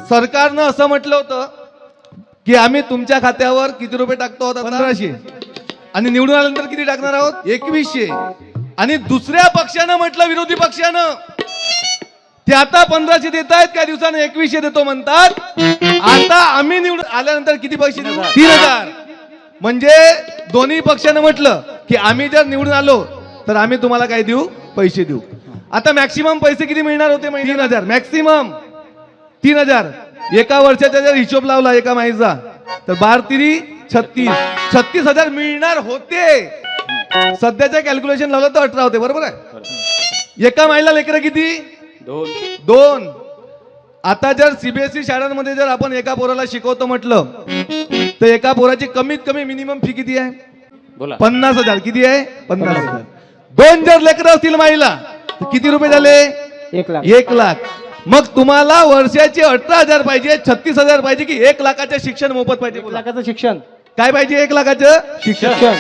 सरकारनं असं म्हटलं होतं की आम्ही तुमच्या खात्यावर किती रुपये टाकतो आहोत? 1500. आणि निवडून आल्यानंतर किती टाकणार आहोत? 2100. आणि दुसऱ्या पक्षानं म्हटलं, विरोधी पक्षानं, ते आता 1500 देत आहेत, काही दिवसानं 2100 देतो म्हणतात. आता आम्ही निवडून आल्यानंतर किती पैसे देऊ? 3000. म्हणजे दोन्ही पक्षानं म्हटलं की आम्ही जर निवडून आलो तर आम्ही तुम्हाला काय देऊ? पैसे देऊ. आता मॅक्सिमम पैसे किती मिळणार होते? 3000. मॅक्सिमम 3000. एका वर्षाचा जर हिशोब लावला एका माईचा तर 12×3 = 36,000 मिळणार होते. सध्याच्या कॅल्क्युलेशन लावलं तर 18 होते. बरोबर आहे. एका माईला लेकरं किती? 2. आता जर सीबीएसई शाळांमध्ये जर आपण एका पोराला शिकवतो म्हटलं तर एका पोराची कमीत कमी मिनिमम फी किती आहे? 50,000. किती आहे? 50,000. 2 जर लेकरं असतील माईला तर किती रुपये झाले? 1 लाख. मग तुम्हाला वर्षाचे 18,000 पाहिजे, 36,000 पाहिजे की 1 लाखाचं शिक्षण मोफत पाहिजे? 1 लाखाचं शिक्षण काय पाहिजे? 1 लाखाचं शिक्षण.